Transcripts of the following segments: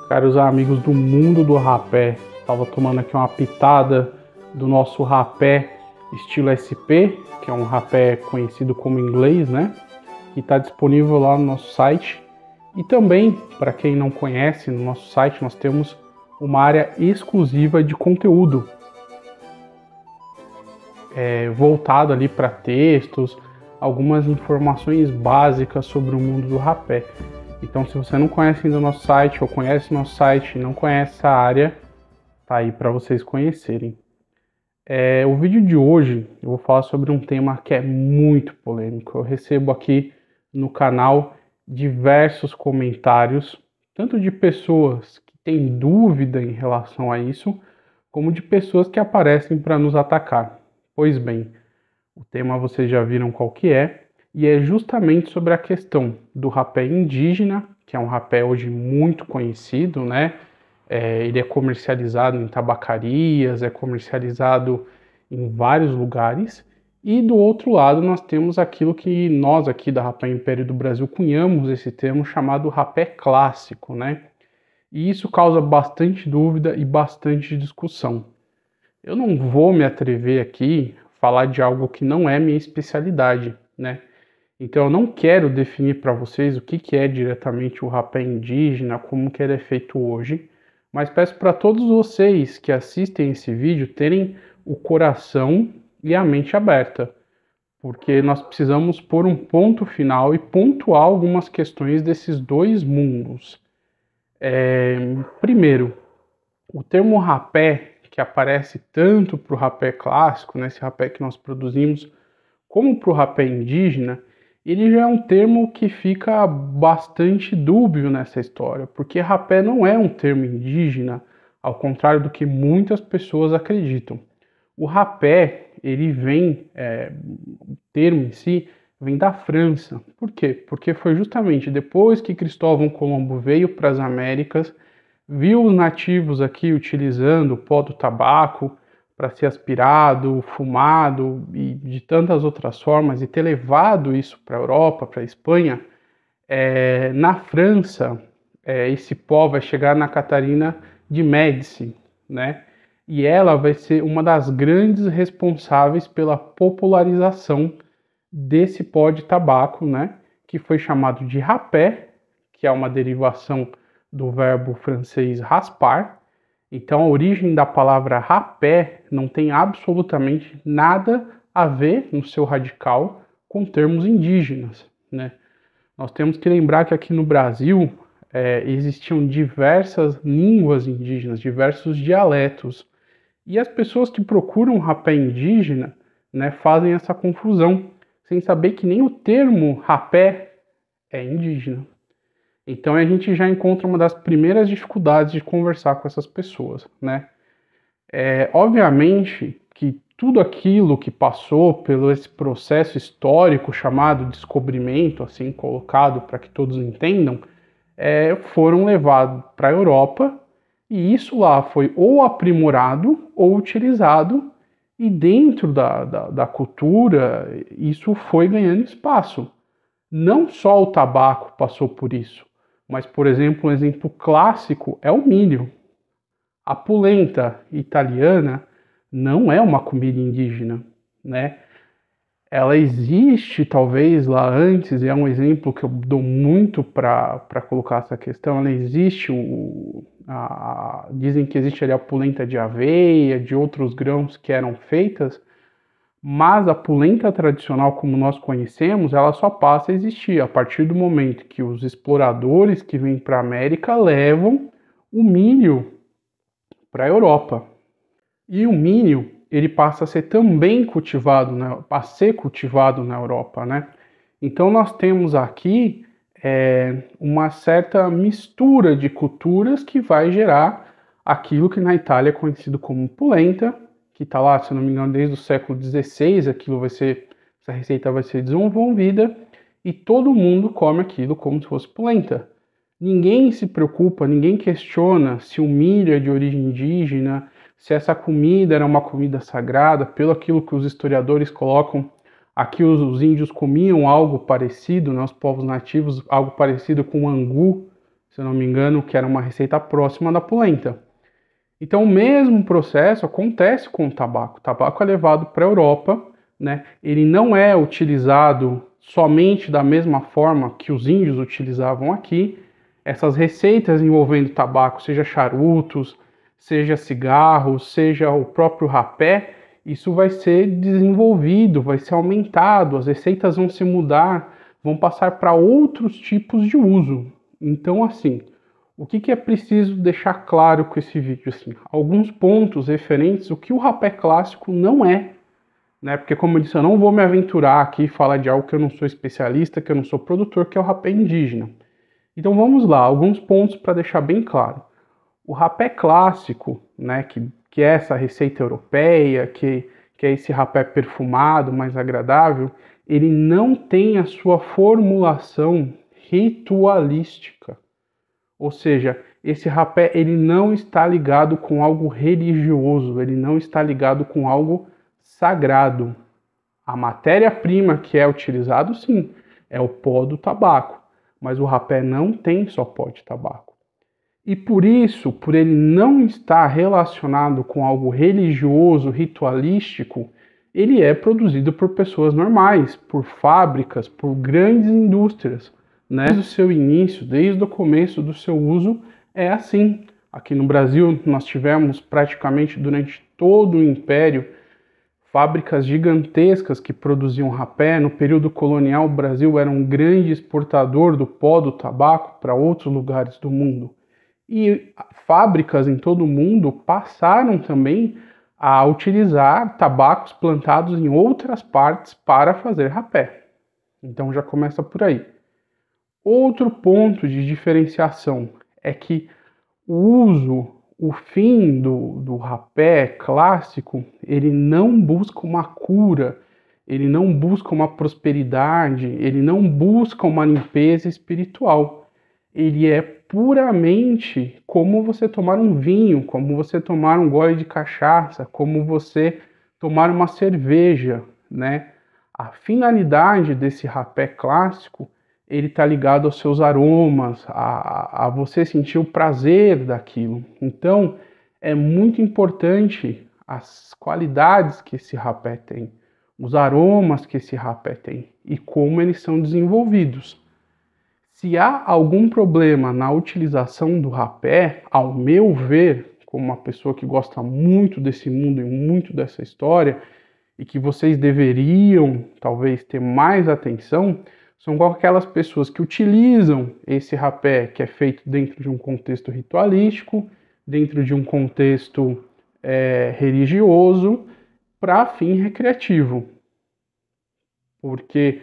Caros amigos do mundo do rapé, estava tomando aqui uma pitada do nosso rapé estilo SP, que é um rapé conhecido como inglês, né? Que está disponível lá no nosso site. E também, para quem não conhece, no nosso site nós temos uma área exclusiva de conteúdo voltado ali para textos, algumas informações básicas sobre o mundo do rapé. Então, se você não conhece ainda o nosso site, ou conhece o nosso site e não conhece essa área, tá aí para vocês conhecerem. O vídeo de hoje eu vou falar sobre um tema que é muito polêmico. Eu recebo aqui no canal diversos comentários, tanto de pessoas que têm dúvida em relação a isso, como de pessoas que aparecem para nos atacar. Pois bem, o tema vocês já viram qual que é. E é justamente sobre a questão do rapé indígena, que é um rapé hoje muito conhecido, né? Ele é comercializado em tabacarias, é comercializado em vários lugares. E do outro lado nós temos aquilo que nós aqui da Rapé Império do Brasil cunhamos esse termo chamado rapé clássico, né? E isso causa bastante dúvida e bastante discussão. Eu não vou me atrever aqui a falar de algo que não é minha especialidade, né? Então eu não quero definir para vocês o que é diretamente o rapé indígena, como que ele é feito hoje, mas peço para todos vocês que assistem esse vídeo terem o coração e a mente aberta, porque nós precisamos pôr um ponto final e pontuar algumas questões desses dois mundos. Primeiro, o termo rapé, que aparece tanto para o rapé clássico, né, esse rapé que nós produzimos, como para o rapé indígena, ele já é um termo que fica bastante dúbio nessa história, porque rapé não é um termo indígena, ao contrário do que muitas pessoas acreditam. O rapé, ele vem, o termo em si, vem da França. Por quê? Porque foi justamente depois que Cristóvão Colombo veio para as Américas, viu os nativos aqui utilizando o pó do tabaco para ser aspirado, fumado e de tantas outras formas, e ter levado isso para a Europa, para a Espanha. Na França, esse pó vai chegar na Catarina de Médici, né? E ela vai ser uma das grandes responsáveis pela popularização desse pó de tabaco, né? Que foi chamado de rapé, que é uma derivação do verbo francês raspar. Então, a origem da palavra rapé não tem absolutamente nada a ver, no seu radical, com termos indígenas, né? Nós temos que lembrar que aqui no Brasil existiam diversas línguas indígenas, diversos dialetos. E as pessoas que procuram rapé indígena, né, fazem essa confusão, sem saber que nem o termo rapé é indígena. Então a gente já encontra uma das primeiras dificuldades de conversar com essas pessoas, né? Obviamente que tudo aquilo que passou pelo esse processo histórico chamado descobrimento, assim colocado para que todos entendam, foram levados para a Europa, e isso lá foi ou aprimorado ou utilizado, e dentro da cultura isso foi ganhando espaço. Não só o tabaco passou por isso, mas, por exemplo, um exemplo clássico é o milho. A polenta italiana não é uma comida indígena, né? Ela existe talvez lá antes, e é um exemplo que eu dou muito para colocar essa questão. Ela existe, dizem que existe ali a polenta de aveia, de outros grãos que eram feitas, mas a polenta tradicional como nós conhecemos, ela só passa a existir a partir do momento que os exploradores que vêm para a América levam o milho para a Europa. E o milho, ele passa a ser também cultivado, né, na Europa, né? Então nós temos aqui uma certa mistura de culturas que vai gerar aquilo que na Itália é conhecido como polenta, que está lá, se eu não me engano, desde o século XVI, essa receita vai ser desenvolvida e todo mundo come aquilo como se fosse polenta. Ninguém se preocupa, ninguém questiona se o milho é de origem indígena, se essa comida era uma comida sagrada, pelo aquilo que os historiadores colocam. Aqui os índios comiam algo parecido, né, os povos nativos, algo parecido com angu, se eu não me engano, que era uma receita próxima da polenta. Então o mesmo processo acontece com o tabaco. O tabaco é levado para a Europa, né? Ele não é utilizado somente da mesma forma que os índios utilizavam aqui. Essas receitas envolvendo tabaco, seja charutos, seja cigarros, seja o próprio rapé, isso vai ser desenvolvido, vai ser aumentado, as receitas vão se mudar, vão passar para outros tipos de uso. Então, assim, o que é preciso deixar claro com esse vídeo? Assim, alguns pontos referentes ao que o rapé clássico não é, né? Porque, como eu disse, eu não vou me aventurar aqui e falar de algo que eu não sou especialista, que eu não sou produtor, que é o rapé indígena. Então vamos lá, alguns pontos para deixar bem claro. O rapé clássico, né, que é essa receita europeia, que é esse rapé perfumado, mais agradável, ele não tem a sua formulação ritualística. Ou seja, esse rapé ele não está ligado com algo religioso, ele não está ligado com algo sagrado. A matéria-prima que é utilizado, sim, é o pó do tabaco, mas o rapé não tem só pó de tabaco. E por isso, por ele não estar relacionado com algo religioso, ritualístico, ele é produzido por pessoas normais, por fábricas, por grandes indústrias, né? Desde o seu início, desde o começo do seu uso, é assim. Aqui no Brasil, nós tivemos praticamente durante todo o Império fábricas gigantescas que produziam rapé. No período colonial, o Brasil era um grande exportador do pó do tabaco para outros lugares do mundo. E fábricas em todo o mundo passaram também a utilizar tabacos plantados em outras partes para fazer rapé. Então já começa por aí. Outro ponto de diferenciação é que o fim do rapé clássico, ele não busca uma cura, ele não busca uma prosperidade, ele não busca uma limpeza espiritual. Ele é puramente como você tomar um vinho, como você tomar um gole de cachaça, como você tomar uma cerveja, né? A finalidade desse rapé clássico, ele está ligado aos seus aromas, a você sentir o prazer daquilo. Então, é muito importante as qualidades que esse rapé tem, os aromas que esse rapé tem e como eles são desenvolvidos. Se há algum problema na utilização do rapé, ao meu ver, como uma pessoa que gosta muito desse mundo e muito dessa história, e que vocês deveriam, talvez, ter mais atenção, são com aquelas pessoas que utilizam esse rapé que é feito dentro de um contexto ritualístico, dentro de um contexto religioso, para fim recreativo. Porque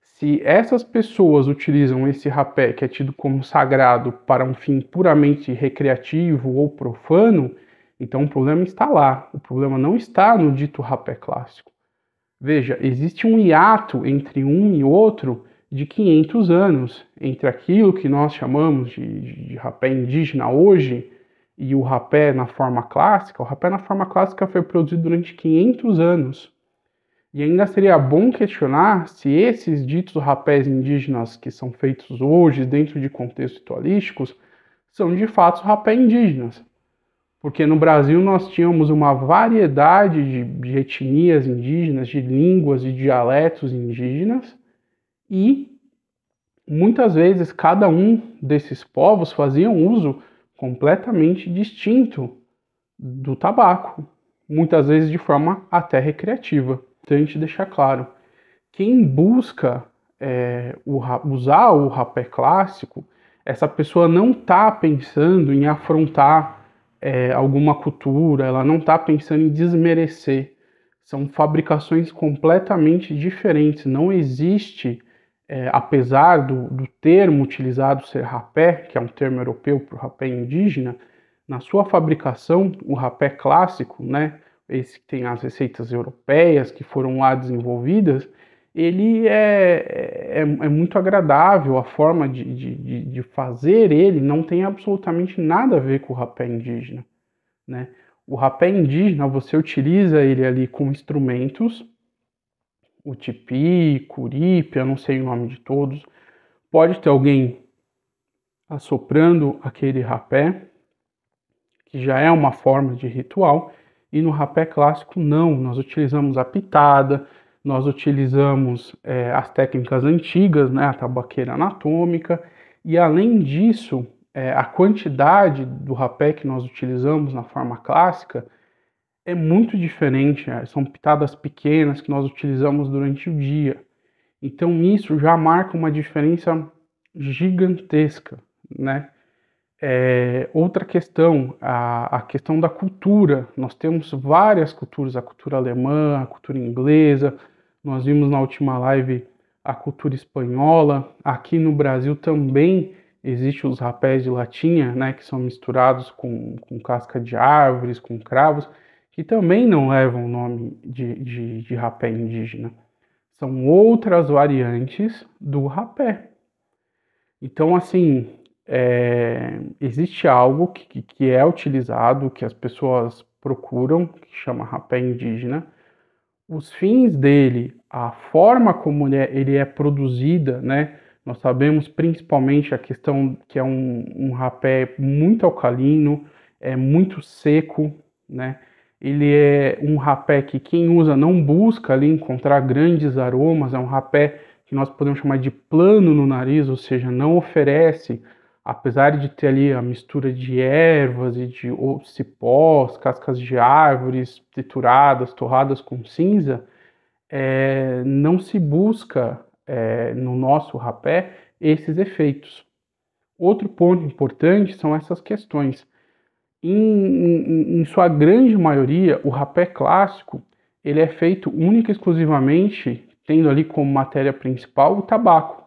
se essas pessoas utilizam esse rapé, que é tido como sagrado, para um fim puramente recreativo ou profano, então o problema está lá. O problema não está no dito rapé clássico. Veja, existe um hiato entre um e outro de 500 anos, entre aquilo que nós chamamos de rapé indígena hoje e o rapé na forma clássica. O rapé na forma clássica foi produzido durante 500 anos. E ainda seria bom questionar se esses ditos rapés indígenas que são feitos hoje dentro de contextos ritualísticos são de fato rapé indígenas. Porque no Brasil nós tínhamos uma variedade de etnias indígenas, de línguas e dialetos indígenas, e muitas vezes cada um desses povos fazia um uso completamente distinto do tabaco, muitas vezes de forma até recreativa. Importante deixar claro, quem busca usar o rapé clássico, essa pessoa não está pensando em afrontar alguma cultura, ela não está pensando em desmerecer. São fabricações completamente diferentes. Não existe, apesar do termo utilizado ser rapé, que é um termo europeu para o rapé indígena, na sua fabricação, o rapé clássico, né, esse que tem as receitas europeias que foram lá desenvolvidas, ele é muito agradável, a forma de fazer ele não tem absolutamente nada a ver com o rapé indígena, né? O rapé indígena, você utiliza ele ali com instrumentos, o tipi, curipe, eu não sei o nome de todos, pode ter alguém assoprando aquele rapé, que já é uma forma de ritual, e no rapé clássico não, nós utilizamos a pitada, nós utilizamos as técnicas antigas, né, a tabaqueira anatômica, e além disso, a quantidade do rapé que nós utilizamos na forma clássica é muito diferente, são pitadas pequenas que nós utilizamos durante o dia. Então isso já marca uma diferença gigantesca, né? Outra questão, a questão da cultura. Nós temos várias culturas, a cultura alemã, a cultura inglesa, nós vimos na última live a cultura espanhola. Aqui no Brasil também existem os rapés de latinha, né, que são misturados com casca de árvores, com cravos, que também não levam o nome de rapé indígena. São outras variantes do rapé. Então, assim, existe algo que é utilizado, que as pessoas procuram, que chama rapé indígena. Os fins dele, a forma como ele é produzida, né? Nós sabemos principalmente a questão que é um rapé muito alcalino, é muito seco, né? Ele é um rapé que quem usa não busca ali encontrar grandes aromas, é um rapé que nós podemos chamar de plano no nariz, ou seja, não oferece, apesar de ter ali a mistura de ervas e de cipós, cascas de árvores trituradas, torradas com cinza, não se busca no nosso rapé esses efeitos. Outro ponto importante são essas questões. Em sua grande maioria, o rapé clássico ele é feito única e exclusivamente tendo ali como matéria principal o tabaco.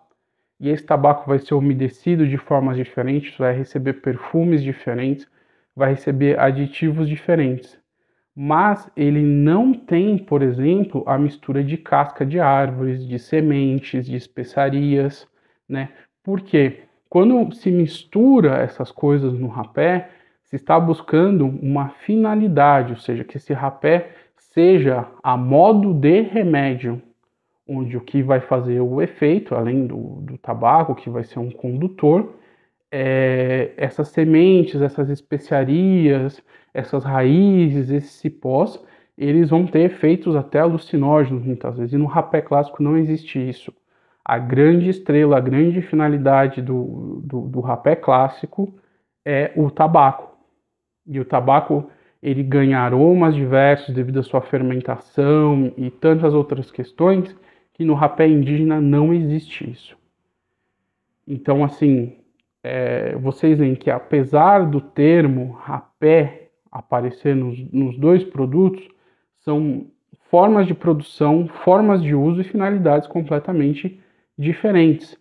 E esse tabaco vai ser umedecido de formas diferentes, vai receber perfumes diferentes, vai receber aditivos diferentes. Mas ele não tem, por exemplo, a mistura de casca de árvores, de sementes, de especiarias, né? Por quê? Quando se mistura essas coisas no rapé, se está buscando uma finalidade, ou seja, que esse rapé seja a modo de remédio, onde o que vai fazer o efeito, além do tabaco, que vai ser um condutor, essas sementes, essas especiarias, essas raízes, esses cipós, eles vão ter efeitos até alucinógenos muitas vezes, e no rapé clássico não existe isso. A grande estrela, a grande finalidade do rapé clássico é o tabaco. E o tabaco ele ganha aromas diversos devido à sua fermentação e tantas outras questões que no rapé indígena não existe isso. Então, assim, vocês veem que apesar do termo rapé aparecer nos dois produtos, são formas de produção, formas de uso e finalidades completamente diferentes.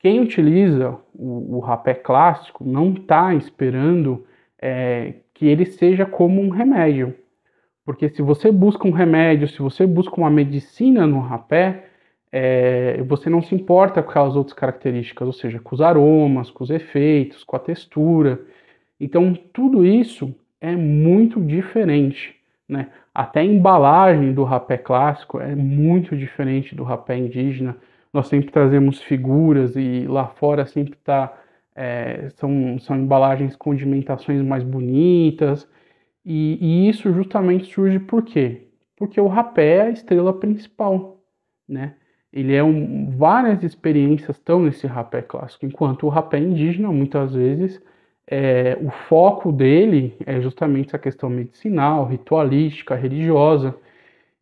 Quem utiliza o rapé clássico não está esperando que ele seja como um remédio. Porque se você busca um remédio, se você busca uma medicina no rapé, você não se importa com aquelas outras características, ou seja, com os aromas, com os efeitos, com a textura. Então, tudo isso é muito diferente, né? Até a embalagem do rapé clássico é muito diferente do rapé indígena. Nós sempre trazemos figuras e lá fora sempre são embalagens com dimentações mais bonitas. E isso justamente surge por quê? Porque o rapé é a estrela principal, né? Ele várias experiências estão nesse rapé clássico, enquanto o rapé indígena, muitas vezes, o foco dele é justamente essa questão medicinal, ritualística, religiosa.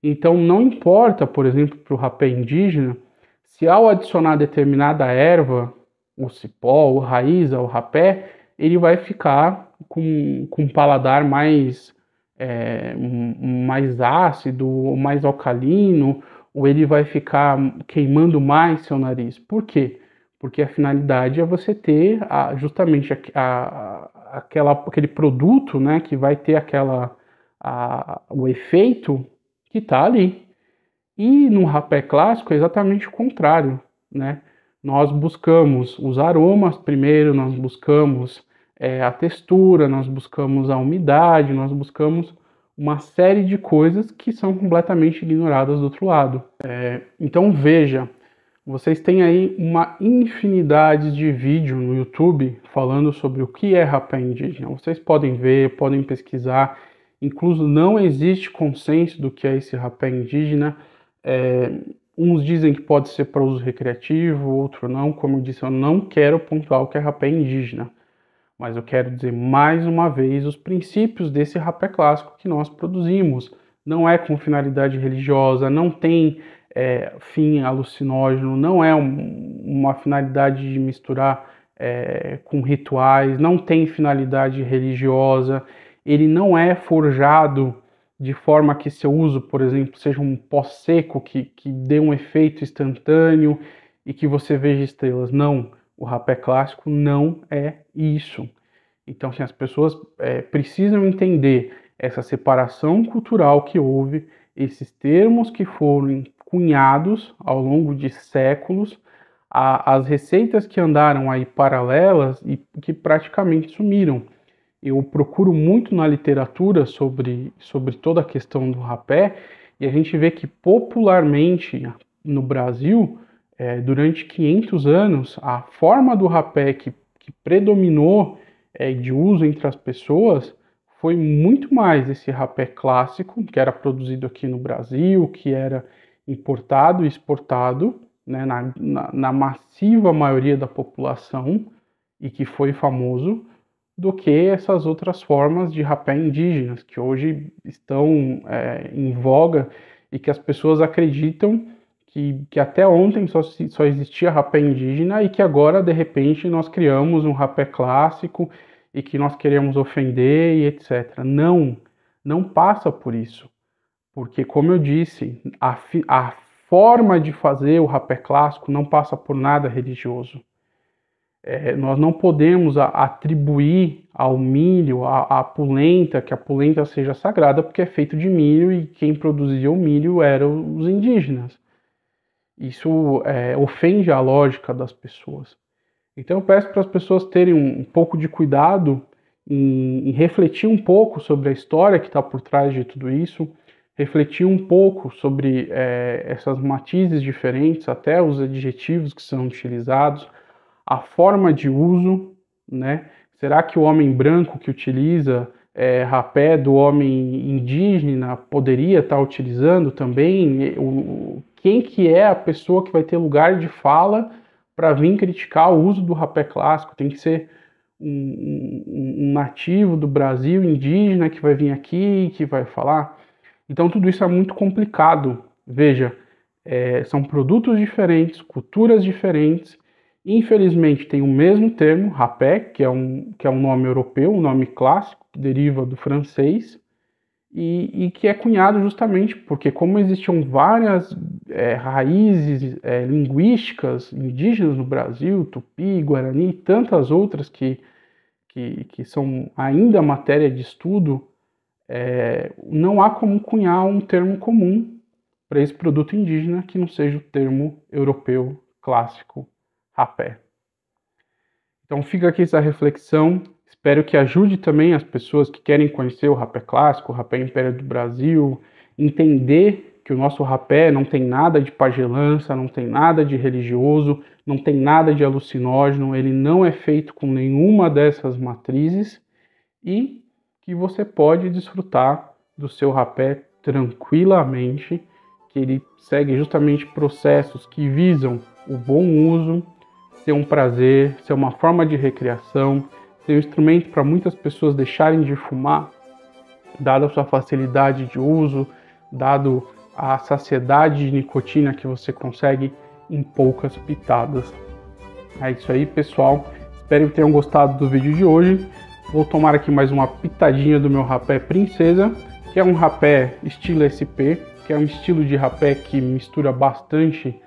Então, não importa, por exemplo, para o rapé indígena, se ao adicionar determinada erva, o cipó, o raiz ao rapé, ele vai ficar com um paladar mais ácido, mais alcalino, ou ele vai ficar queimando mais seu nariz. Por quê? Porque a finalidade é você ter justamente aquele produto, né, que vai ter o efeito que está ali. E no rapé clássico é exatamente o contrário, né? Nós buscamos os aromas primeiro, nós buscamos a textura, nós buscamos a umidade, nós buscamos uma série de coisas que são completamente ignoradas do outro lado. Então veja, vocês têm aí uma infinidade de vídeos no YouTube falando sobre o que é rapé indígena. Vocês podem ver, podem pesquisar. Incluso não existe consenso do que é esse rapé indígena. Uns dizem que pode ser para uso recreativo, outros não. Como eu disse, eu não quero pontuar o que é rapé indígena, mas eu quero dizer mais uma vez os princípios desse rapé clássico que nós produzimos. Não é com finalidade religiosa, não tem fim alucinógeno, não é uma finalidade de misturar com rituais, não tem finalidade religiosa, ele não é forjado de forma que seu uso, por exemplo, seja um pó seco que dê um efeito instantâneo e que você veja estrelas. Não, o rapé clássico não é isso. Então, assim, as pessoas precisam entender essa separação cultural que houve, esses termos que foram cunhados ao longo de séculos, as receitas que andaram aí paralelas e que praticamente sumiram. Eu procuro muito na literatura sobre toda a questão do rapé e a gente vê que popularmente no Brasil, durante 500 anos, a forma do rapé que predominou de uso entre as pessoas foi muito mais esse rapé clássico, que era produzido aqui no Brasil, que era importado e exportado, né, na massiva maioria da população e que foi famoso, do que essas outras formas de rapé indígenas, que hoje estão em voga e que as pessoas acreditam que até ontem só existia rapé indígena e que agora, de repente, nós criamos um rapé clássico e que nós queremos ofender e etc. Não passa por isso. Porque, como eu disse, a forma de fazer o rapé clássico não passa por nada religioso. Nós não podemos atribuir ao milho, à polenta, que a polenta seja sagrada, porque é feito de milho e quem produzia o milho eram os indígenas. Isso ofende a lógica das pessoas. Então eu peço para as pessoas terem um pouco de cuidado em refletir um pouco sobre a história que está por trás de tudo isso, refletir um pouco sobre essas matizes diferentes, até os adjetivos que são utilizados, a forma de uso, né? Será que o homem branco que utiliza rapé do homem indígena poderia estar utilizando também? Quem que é a pessoa que vai ter lugar de fala para vir criticar o uso do rapé clássico? Tem que ser um nativo do Brasil, indígena, que vai vir aqui, que vai falar. Então tudo isso é muito complicado. Veja, são produtos diferentes, culturas diferentes. Infelizmente tem o mesmo termo, rapé, que é um nome europeu, um nome clássico, que deriva do francês, e que é cunhado justamente porque, como existiam várias raízes linguísticas indígenas no Brasil, Tupi, Guarani e tantas outras que são ainda matéria de estudo, não há como cunhar um termo comum para esse produto indígena que não seja o termo europeu clássico, rapé. Então fica aqui essa reflexão, espero que ajude também as pessoas que querem conhecer o rapé clássico, o rapé Império do Brasil, entender que o nosso rapé não tem nada de pagelança, não tem nada de religioso, não tem nada de alucinógeno, ele não é feito com nenhuma dessas matrizes e que você pode desfrutar do seu rapé tranquilamente, que ele segue justamente processos que visam o bom uso, ser um prazer, ser uma forma de recreação, ser um instrumento para muitas pessoas deixarem de fumar, dada a sua facilidade de uso, dado a saciedade de nicotina que você consegue em poucas pitadas. É isso aí, pessoal. Espero que tenham gostado do vídeo de hoje. Vou tomar aqui mais uma pitadinha do meu rapé Princesa, que é um rapé estilo SP, que é um estilo de rapé que mistura bastante,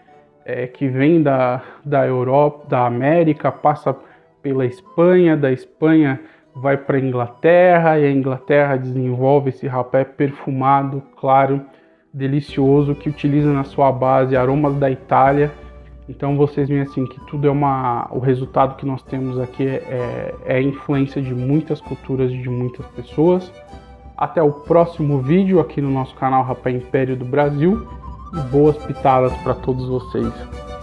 que vem da Europa, da América, passa pela Espanha, da Espanha vai para a Inglaterra e a Inglaterra desenvolve esse rapé perfumado, claro, delicioso, que utiliza na sua base aromas da Itália. Então vocês veem assim que tudo é o resultado que nós temos aqui é a influência de muitas culturas e de muitas pessoas. Até o próximo vídeo aqui no nosso canal Rapé Império do Brasil e boas pitadas para todos vocês.